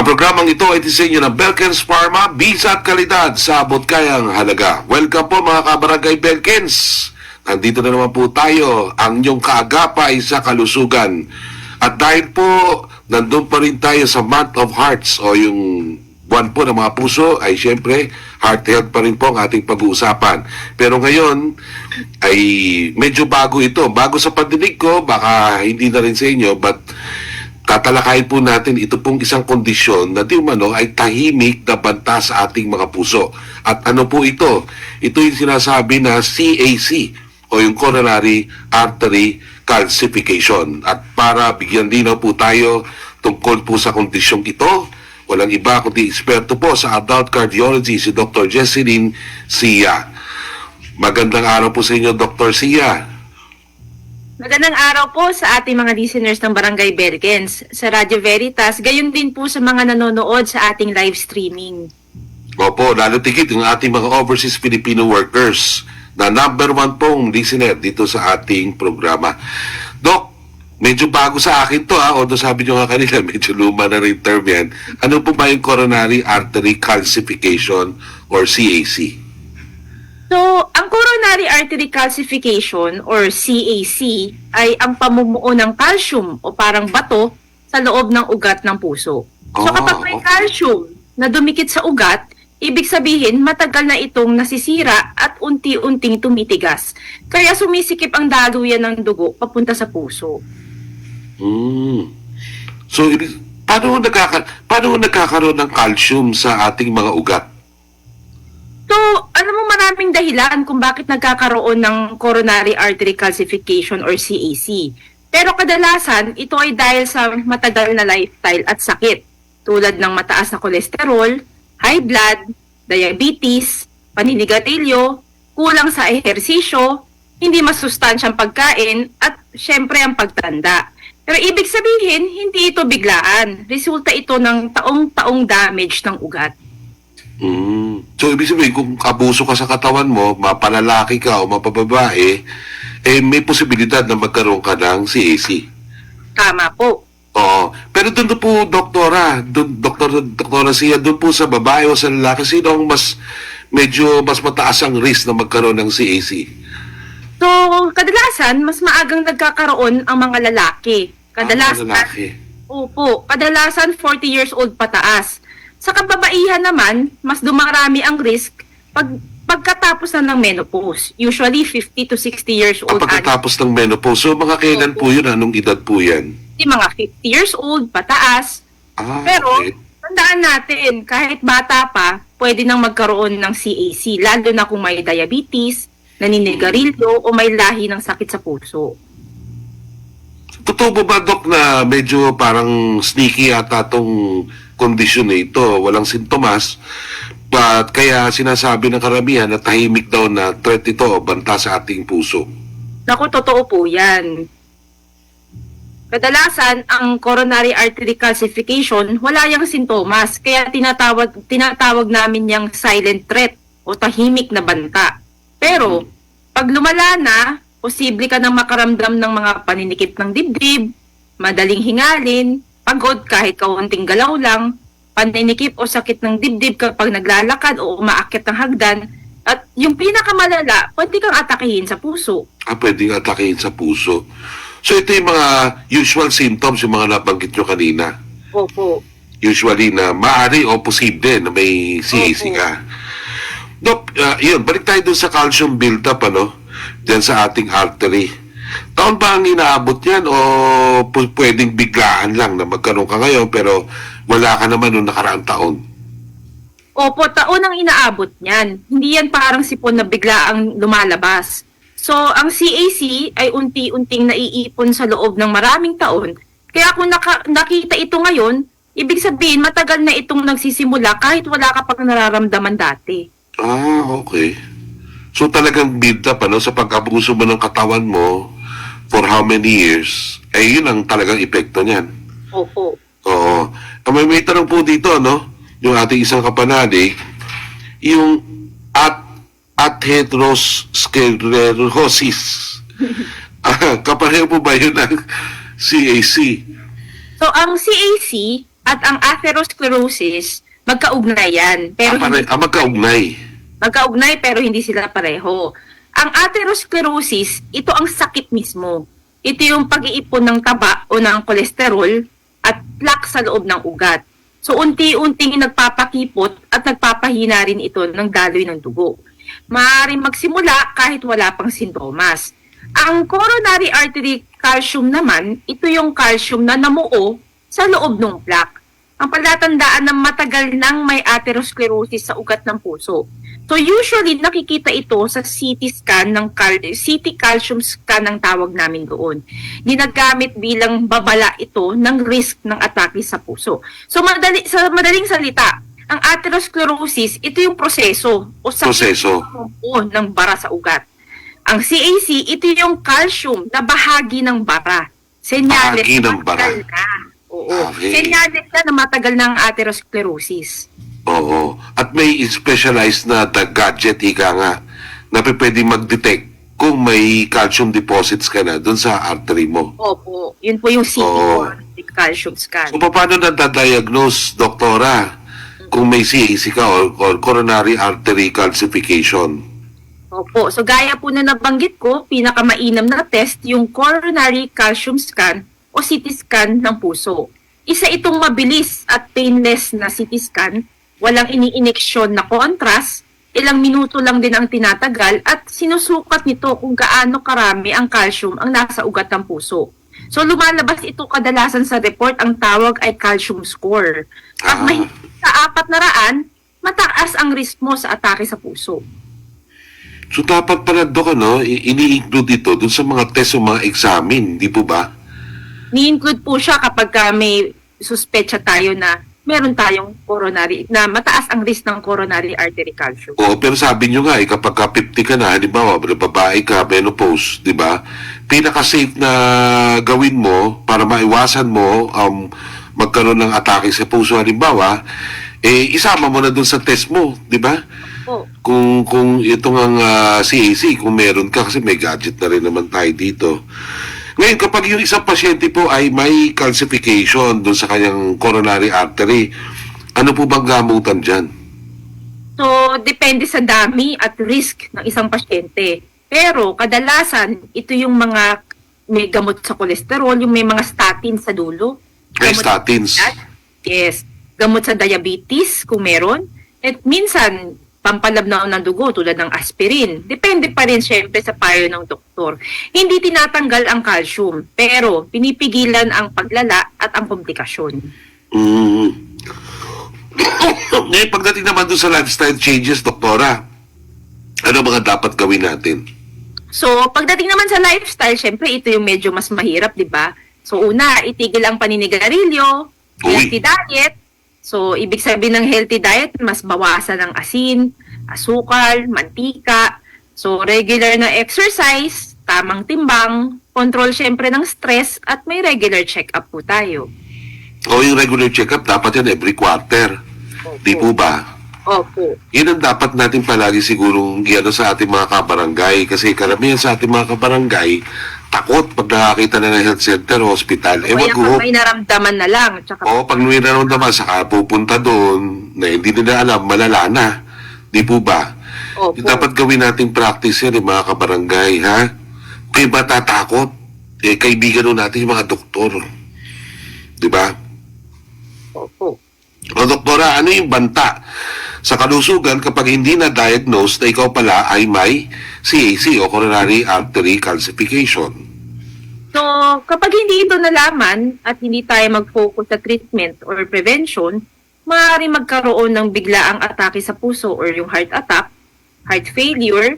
Ang programang ito ay disenyo ng Belkins Pharma, bisa at kalidad sa abot kayang halaga. Welcome po mga kabarangay Belkins. Nandito na naman po tayo, ang inyong kaagapay sa kalusugan. At dahil po, nandun pa rin tayo sa Month of Hearts o yung buwan po ng mga puso, ay siyempre, heart health pa rin po ang ating pag-uusapan. Pero ngayon, ay medyo bago ito. Bago sa pandinig ko, baka hindi na rin sa inyo, but tatalakayin po natin ito pong isang kondisyon na di umano ay tahimik na banta sa ating mga puso. At ano po ito? Ito yung sinasabi na CAC o yung coronary artery calcification. At para bigyan din po tayo tungkol po sa kondisyong ito, walang iba kundi eksperto po sa adult cardiology si Dr. Jesselyn Sia. Magandang araw po sa inyo, Dr. Sia. Magandang araw po sa ating mga listeners ng Barangay Belkins, sa Radio Veritas, gayon din po sa mga nanonood sa ating live streaming. Opo, lalo tigit yung ating mga overseas Filipino workers na number 1 pong listener dito sa ating programa. Doc, medyo bago sa akin to although sabi nyo nga kanila, medyo luma na rin term yan. Ano po ba yung coronary artery calcification or CAC? So, ang coronary artery calcification or CAC ay ang pamumuo ng calcium o parang bato sa loob ng ugat ng puso. So, kapag may calcium na dumikit sa ugat, ibig sabihin matagal na itong nasisira at unti-unting tumitigas. Kaya sumisikip ang daluyan ng dugo papunta sa puso. So, paano nagkakaroon ng calcium sa ating mga ugat? So, alam mo maraming dahilan kung bakit nagkakaroon ng coronary artery calcification or CAC. Pero kadalasan, ito ay dahil sa matagal na lifestyle at sakit, tulad ng mataas na kolesterol, high blood, diabetes, paninigatilyo, kulang sa ehersisyo, hindi masustansyang pagkain, at syempre ang pagtanda. Pero ibig sabihin, hindi ito biglaan. Resulta ito ng taong-taong damage ng ugat. So, ibig sabihin, kung abuso ka sa katawan mo, mapalalaki ka o mapababae, may posibilidad na magkaroon ka ng CAC. Tama po. Oo. Pero doon po, doktora Sia, doon po sa babae o sa lalaki, sino ang medyo mas mataas ang risk na magkaroon ng CAC? So, kadalasan, mas maagang nagkakaroon ang mga lalaki. Kadalasan, lalaki. Opo, kadalasan 40 years old pataas. Sa kababaihan naman, mas dumarami ang risk pagkatapos na ng menopause. Usually 50 to 60 years old. Pagkatapos ng menopause. So, mga kailan po yun? Anong edad po yan? Di mga 50 years old, pataas. Pero, okay. tandaan natin, kahit bata pa, pwede nang magkaroon ng CAC, lalo na kung may diabetes, naninigarilyo, o may lahi ng sakit sa puso. Totoo ba, Dok, na medyo parang sneaky ata itong kondisyon na ito? Walang sintomas, but kaya sinasabi ng karamihan na tahimik daw na threat ito o banta sa ating puso. Naku, totoo po yan. Kadalasan, ang coronary artery calcification, wala yung sintomas, kaya tinatawag namin yung silent threat o tahimik na banta. Pero, pag lumala na, posible ka nang makaramdam ng mga paninikip ng dibdib, madaling hingalin, pagod kahit kaunting galaw lang, paninikip o sakit ng dibdib kapag naglalakad o umaakyat ng hagdan, at yung pinakamalala, pwede kang atakihin sa puso. Pwedeng atakihin sa puso. So ito yung mga usual symptoms, yung mga nabanggit nyo kanina. Opo. Usually na maaari o posible na may CAC ka. Dok, yun, balik tayo dun sa calcium build-up, dyan sa ating artery. Taon ba ang inaabot yan o pwedeng biglaan lang na magkaroon ka ngayon pero wala ka naman noong nakaraang taon? Opo, taon ang inaabot niyan. Hindi yan parang sipon na bigla ang lumalabas. So, ang CAC ay unti-unting naiipon sa loob ng maraming taon. Kaya kung nakita ito ngayon, ibig sabihin matagal na itong nagsisimula kahit wala ka pang nararamdaman dati. Okay. So talagang build up sa pag-abuso mo ng katawan mo for how many years, yun ang talagang epekto niyan. Opo. Oo. May tanong po dito, yung ating isang kapanalig, yung atherosclerosis. Kapareho po ba yun ng CAC? So, ang CAC at ang atherosclerosis, magkaugnay yan. Pero hindi Magkaugnay. magkaugnay pero hindi sila pareho. Ang atherosclerosis, ito ang sakit mismo. Ito yung pag-iipon ng taba o ng kolesterol at plaque sa loob ng ugat. So unti-unting nagpapakipot at nagpapahina rin ito ng daloy ng dugo. Maaaring magsimula kahit wala pang sintomas. Ang coronary artery calcium naman, ito yung calcium na namuo sa loob ng plaque. Ang palatandaan ng matagal nang may atherosclerosis sa ugat ng puso. So usually nakikita ito sa CT scan ng CT calcium scan ang tawag namin doon. Ginagamit bilang babala ito ng risk ng atake sa puso. So sa madaling salita, ang atherosclerosis, ito yung proseso o Proseso. ng bara sa ugat. Ang CAC, ito yung calcium na bahagi ng bara. Senyales Bahagi ng bara. matagal na. Oo. Okay. Senyales na matagal na ang atherosclerosis. Oo. At may specialized na gadget, ika nga, na pwede mag-detect kung may calcium deposits ka na dun sa artery mo. Opo. Yun po yung CT Oo. or calcium scan. So, paano nadadiagnose, doktora, kung may CAC ka or coronary artery calcification? Opo. So gaya po na nabanggit ko, pinakamainam na test yung coronary calcium scan o CT scan ng puso. Isa itong mabilis at painless na CT scan, walang iniineksyon na contrast, ilang minuto lang din ang tinatagal at sinusukat nito kung gaano karami ang calcium ang nasa ugat ng puso. So lumalabas ito kadalasan sa report, ang tawag ay calcium score. At mahigit sa 400, mataas ang risk mo sa atake sa puso. So, dapat pala, Dok, ini-include ito dun sa mga test o mga examen, di po ba? Ni-include po siya kapag may suspetsa tayo na meron tayong coronary, na mataas ang risk ng coronary artery calcium. Oo, pero sabi nyo nga, kapag ka 50 ka na, halimbawa, babae ka, menopause, di ba? Pinaka-safe na gawin mo para maiwasan mo magkaroon ng atake sa puso, halimbawa, isama mo na dun sa test mo, di ba? Po. Kung itong ang CAC, kung meron ka, kasi may gadget na rin naman tayo dito. Ngayon, kapag yung isang pasyente po ay may calcification dun sa kanyang coronary artery, ano po bang gamutan dyan? So, depende sa dami at risk ng isang pasyente. Pero, kadalasan, ito yung mga may gamot sa kolesterol, yung may mga statins sa dulo. May Gamot statins. Yes. Gamot sa diabetes, kung meron. At minsan, pampalabnaw ng dugo tulad ng aspirin. Depende pa rin syempre sa payo ng doktor. Hindi tinatanggal ang calcium, pero pinipigilan ang paglala at ang komplikasyon. Ngayon, pagdating naman doon sa lifestyle changes, doktora, ano mga dapat gawin natin? So, pagdating naman sa lifestyle, syempre ito yung medyo mas mahirap, di ba? So, una, itigil ang paninigarilyo, healthy diet. So, ibig sabihin ng healthy diet, mas bawasan ng asin, asukal, mantika. So, regular na exercise, tamang timbang, control syempre ng stress, at may regular check-up po tayo. O yung regular check-up, dapat yan every quarter. Di po ba? Opo. Yun ang dapat natin palagi sigurong sa ating mga kabarangay. Kasi karamihan sa ating mga kabarangay, takot pag nakakita na ng health center o hospital. Kaya pag may naramdaman na lang. Tsaka, pag may naramdaman, saka pupunta doon, na hindi nila alam, malala na. Di po ba? Opo. Dapat gawin nating practice yan, mga kabarangay, ha? Kaya ba tatakot? Kaibigan nun natin yung mga doktor. Di ba? Opo. O doktora, ano yung banta sa kalusugan kapag hindi na-diagnose na ikaw pala ay may CAC o coronary artery calcification? So, kapag hindi ito nalaman at hindi tayo mag-focus sa treatment or prevention, maaaring magkaroon ng biglaang atake sa puso or yung heart attack, heart failure,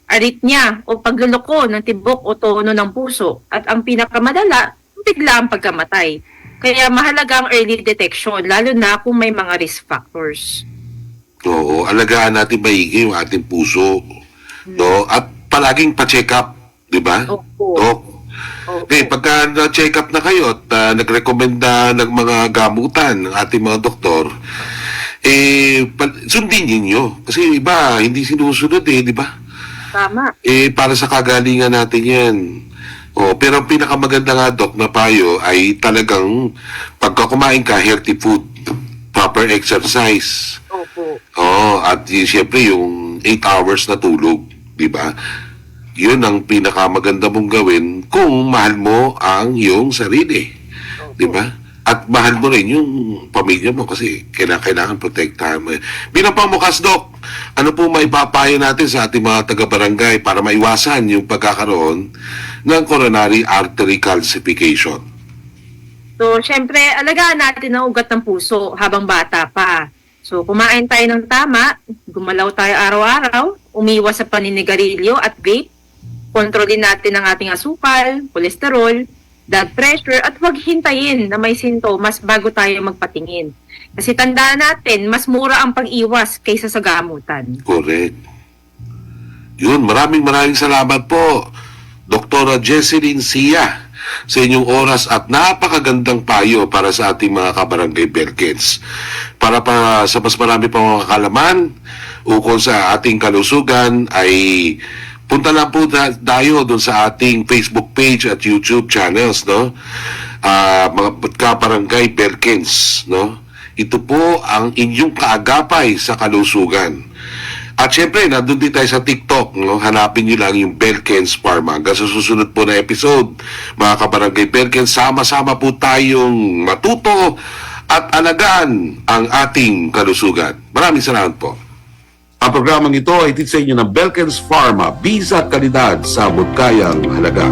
arrhythmia o pagluloko ng tibok o tono ng puso at ang pinakamadala, biglaang pagkamatay. Kaya mahalaga ang early detection, lalo na kung may mga risk factors. Oo, alagaan natin maigi yung ating puso. No? At palaging pa-check up, di ba? Opo. Dok? Opo. Okay, pagka na-check up na kayo at nagrekomenda ng mga gamutan ng ating mga doktor, sundin ninyo. Kasi yung iba, hindi sinusunod di ba? Tama. Para sa kagalingan natin yan. Oh, pero ang pinakamaganda nga, Doc, na payo ay talagang pagka kumain ka, healthy food, proper exercise. Opo. Oh, at siyempre yung 8 hours na tulog, di ba? Yun ang pinakamaganda mong gawin kung mahal mo ang iyong sarili. Di ba? At mahal mo rin yung pamilya mo kasi kailangan protektahan mo. Bilang pangbukas, Doc, ano po maipapayo natin sa ating mga taga-barangay para maiwasan yung pagkakaroon ng coronary artery calcification? So, syempre, alagaan natin ang ugat ng puso habang bata pa. So, kumain tayo ng tama, gumalaw tayo araw-araw, umiwas sa paninigarilyo at vape, kontrolin natin ang ating asukal, kolesterol, blood pressure, at huwag hintayin na may sintomas bago tayo magpatingin. Kasi tandaan natin, mas mura ang pag-iwas kaysa sa gamutan. Correct. Yun, maraming salamat po, Dr. Jesseline Sia, sa inyong oras at napakagandang payo para sa ating mga kabarangay Belkins. Para pa sa mas marami pang mga kalaman ukol sa ating kalusugan ay punta lang po tayo doon sa ating Facebook page at YouTube channels, no? Mga kabarangay Belkins, no? Ito po ang inyong kaagapay sa kalusugan. At syempre, nandun din tayo sa TikTok, no? Hanapin nyo lang yung Belkins Pharma. Hanggang sa susunod po na episode, mga kabarangay Belkins, sama-sama po tayong matuto at alagaan ang ating kalusugan. Maraming salamat po. Ang programang ito ay itin sa inyo ng Belkins Pharma, bisa at kalidad sa abot kayang halaga.